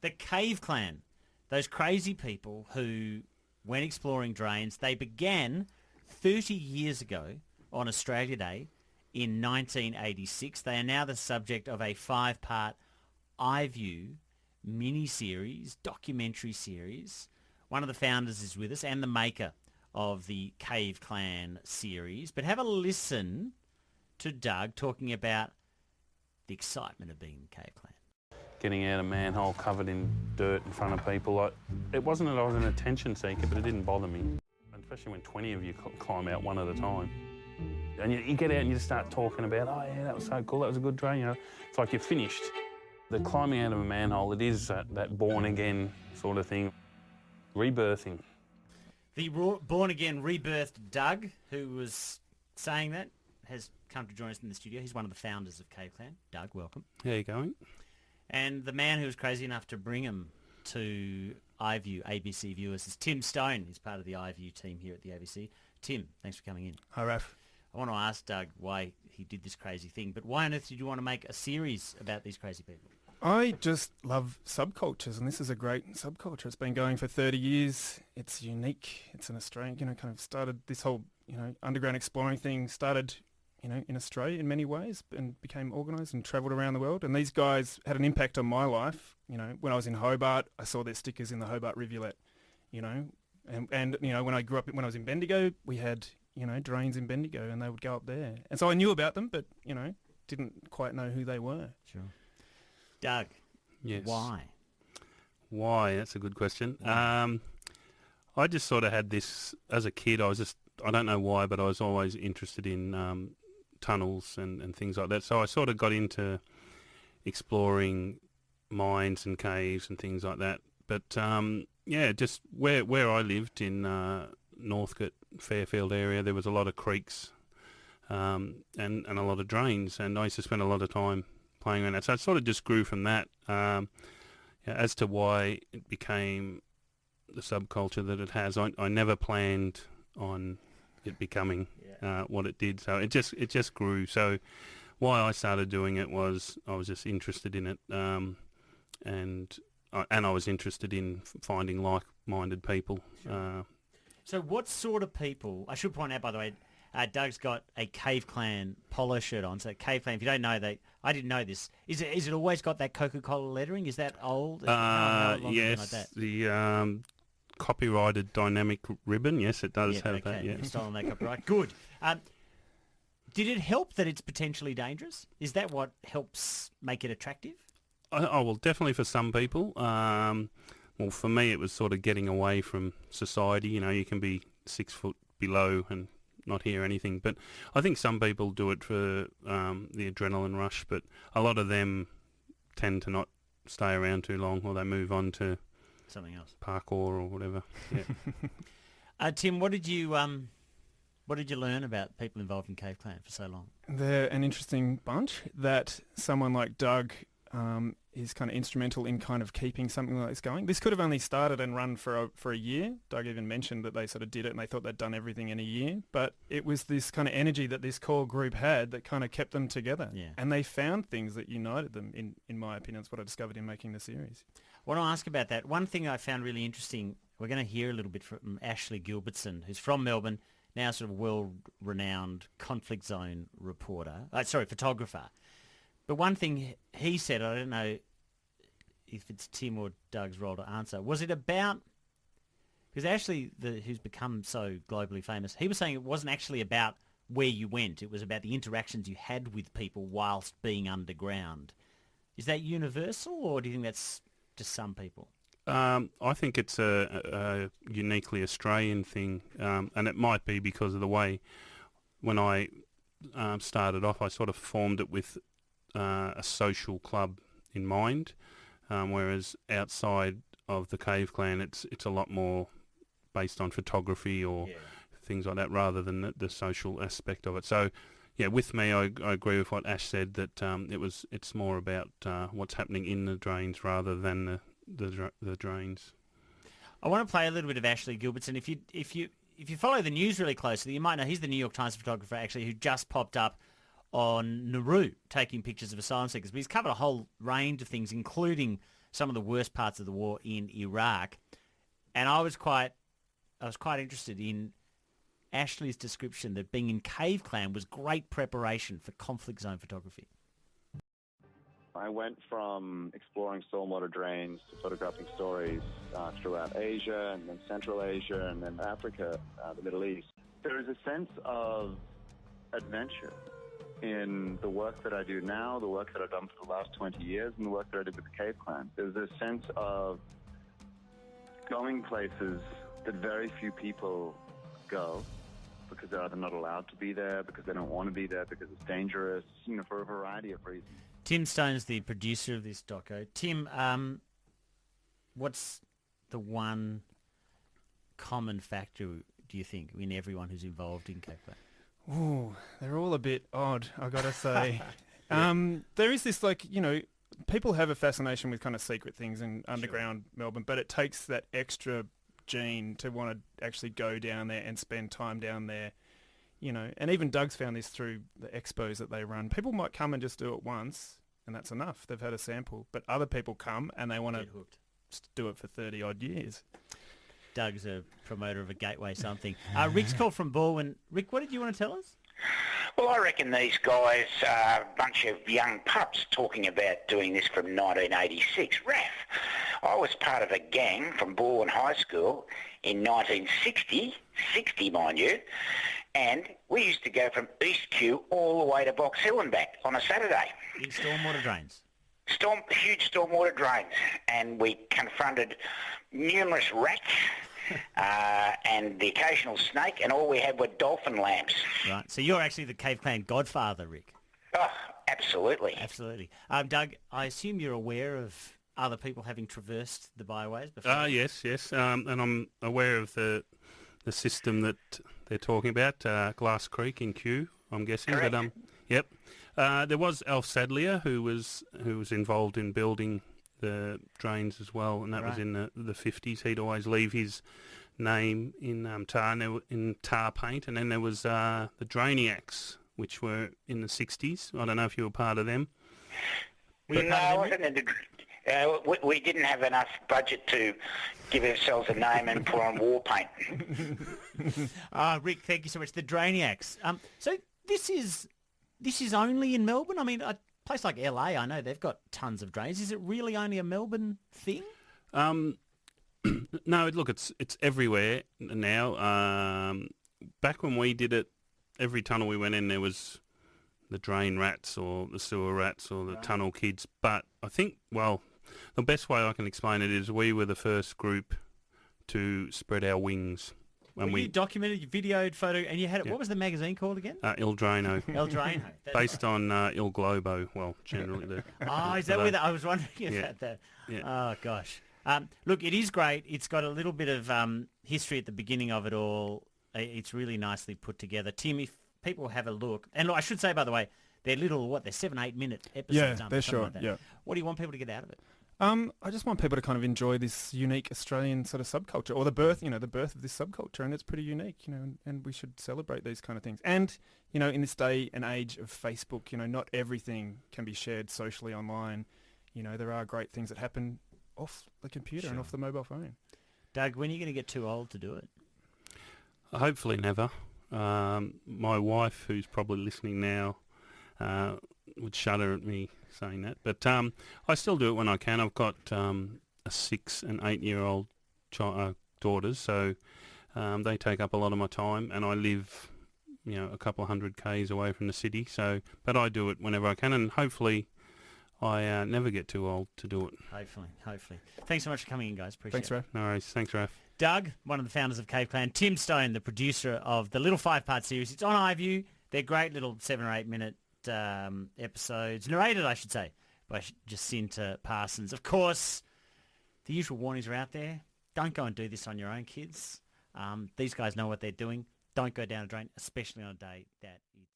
The Cave Clan, those crazy people who went exploring drains, they began 30 years ago on Australia Day in 1986. They are now the subject of a 5-part iView mini-series, documentary series. One of the founders is with us and the maker of the Cave Clan series. But have a listen to Doug talking about the excitement of being the Cave Clan. Getting out a manhole covered in dirt in front of people. It wasn't that I was an attention seeker, but it didn't bother me. Especially when 20 of you climb out one at a time. And you get out and you just start talking about, oh yeah, that was so cool, that was a good drain, you know. It's like you're finished. The climbing out of a manhole, it is that born-again sort of thing. Rebirthing. The born-again, rebirthed Doug, who was saying that, has come to join us in the studio. He's one of the founders of Cave Clan. Doug, welcome. How you going? And the man who was crazy enough to bring him to iView, ABC viewers, is Tim Stone. He's part of the iView team here at the ABC. Tim, thanks for coming in. Hi, Raf. I want to ask Doug why he did this crazy thing, but why on earth did you want to make a series about these crazy people? I just love subcultures, and this is a great subculture. It's been going for 30 years. It's unique. It's an Australian, kind of started this whole, underground exploring thing started, in Australia in many ways and became organised and travelled around the world. And these guys had an impact on my life. When I was in Hobart, I saw their stickers in the Hobart rivulet, and when I was in Bendigo, we had, drains in Bendigo and they would go up there. And so I knew about them, but, didn't quite know who they were. Sure. Doug, yes. Why? Why? That's a good question. I just sort of had this, as a kid, I don't know why, but I was always interested in tunnels and things like that. So I sort of got into exploring mines and caves and things like that. But just where I lived in Northcote, Fairfield area, there was a lot of creeks and a lot of drains, and I used to spend a lot of time playing around that. So it sort of just grew from that. As to why it became the subculture that it has, I never planned on it becoming what it did. So it just grew. So why I started doing it was I was just interested in it, and I was interested in finding like-minded people. Sure. So what sort of people, I should point out, by the way, Doug's got a Cave Clan polo shirt on. So Cave Clan, if you don't know, I didn't know this. Is it always got that Coca-Cola lettering? Is that old? Yes, like that? The copyrighted dynamic ribbon. Yes, it does have that. Yeah, you've stolen that copyright. Good. Did it help that it's potentially dangerous? Is that what helps make it attractive? Well, definitely for some people. Well, for me, it was sort of getting away from society. You can be 6 foot below and not hear anything. But I think some people do it for the adrenaline rush, but a lot of them tend to not stay around too long, or they move on to something else, parkour or whatever. Yeah. Tim, what did you learn about people involved in Cave Clan for so long? They're an interesting bunch. That someone like Doug is kind of instrumental in kind of keeping something like this going. This could have only started and run for a year. Doug even mentioned that they sort of did it and they thought they'd done everything in a year. But it was this kind of energy that this core group had that kind of kept them together. Yeah. And they found things that united them, in my opinion. That's what I discovered in making the series. I want to ask about that. One thing I found really interesting, we're going to hear a little bit from Ashley Gilbertson, who's from Melbourne, now sort of world-renowned conflict zone photographer. But one thing he said, I don't know if it's Tim or Doug's role to answer, was it about, because Ashley, who's become so globally famous, he was saying it wasn't actually about where you went, it was about the interactions you had with people whilst being underground. Is that universal, or do you think that's just some people? I think it's a uniquely Australian thing, and it might be because of the way, when I started off, I sort of formed it with a social club in mind, whereas outside of the Cave Clan, it's a lot more based on photography or things like that, rather than the social aspect of it. So, yeah, with me, I agree with what Ash said, that it's more about what's happening in the drains rather than the drains. I want to play a little bit of Ashley Gilbertson. If you follow the news really closely, you might know he's the New York Times photographer actually who just popped up on Nauru taking pictures of asylum seekers. But he's covered a whole range of things, including some of the worst parts of the war in Iraq. And I was quite interested in Ashley's description that being in Cave Clan was great preparation for conflict zone photography. I went from exploring stormwater drains to photographing stories throughout Asia and then Central Asia and then Africa, the Middle East. There is a sense of adventure in the work that I do now, the work that I've done for the last 20 years, and the work that I did with the Cave Clan. There's a sense of going places that very few people go because they're either not allowed to be there, because they don't want to be there, because it's dangerous, for a variety of reasons. Tim Stone's the producer of this doco. Tim, what's the one common factor, do you think, in everyone who's involved in Cave Clan? Ooh, they're all a bit odd, I gotta say. There is this, people have a fascination with kind of secret things in underground Melbourne, but it takes that extra gene to want to actually go down there and spend time down there, and even Doug's found this through the expos that they run. People might come and just do it once, and that's enough. They've had a sample, but other people come and they want to do it for 30 odd years. Doug's a promoter of a gateway something. Rick's called from Baldwin. Rick, what did you want to tell us? Well, I reckon these guys are a bunch of young pups talking about doing this from 1986. Raf, I was part of a gang from Baldwin High School in 1960, 60 mind you, and we used to go from East Kew all the way to Box Hill and back on a Saturday. In stormwater drains? Huge stormwater drains, and we confronted numerous rats and the occasional snake, and all we had were dolphin lamps. Right, so you're actually the Cave Clan godfather, Rick. Oh, absolutely. Absolutely. Doug, I assume you're aware of other people having traversed the byways before? Yes. And I'm aware of the system that they're talking about, Glass Creek in Kew, I'm guessing. Correct. But yep. There was Alf Sadlier who was involved in building the drains as well, and that was in the 50s. He'd always leave his name in tar paint, and then there was the Drainiacs, which were in the 60s. I don't know if you were part of them. No, I wasn't in the... we didn't have enough budget to give ourselves a name and put on war paint. Rick, thank you so much. The Drainiacs. So this is only in Melbourne? I mean, a place like LA, I know they've got tons of drains. Is it really only a Melbourne thing? No, look, it's everywhere now. Back when we did it, every tunnel we went in, there was the drain rats or the sewer rats or the tunnel kids. But I think, the best way I can explain it is we were the first group to spread our wings. You documented, you videoed, photo, and you had it. What was the magazine called again? Il Drano. Il Drano. Based on Il Globo. Well, generally. Is that where I was wondering about that. Yeah. Oh, gosh. Look, it is great. It's got a little bit of history at the beginning of it all. It's really nicely put together. Tim, if people have a look, and look, I should say, by the way, they're little, they're 7-8 minute episodes. Yeah, they're short. Like yeah. What do you want people to get out of it? I just want people to kind of enjoy this unique Australian sort of subculture, or the birth of this subculture, and it's pretty unique, and we should celebrate these kind of things. And, in this day and age of Facebook, not everything can be shared socially online. There are great things that happen off the computer and off the mobile phone. Doug, when are you going to get too old to do it? Hopefully never. My wife, who's probably listening now, would shudder at me saying that. But I still do it when I can. I've got a 6 and 8-year-old daughters, so they take up a lot of my time, and I live, a couple of 100 k's away from the city. So, but I do it whenever I can, and hopefully I never get too old to do it. Hopefully. Thanks so much for coming in, guys. Appreciate it. Thanks, Raf. No worries. Thanks, Raf. Doug, one of the founders of Cave Clan. Tim Stone, the producer of the little 5-part series. It's on iView. They're great little 7 or 8 minute episodes, narrated, I should say, by Jacinta Parsons. Of course, the usual warnings are out there. Don't go and do this on your own, kids. These guys know what they're doing. Don't go down a drain, especially on a day that it's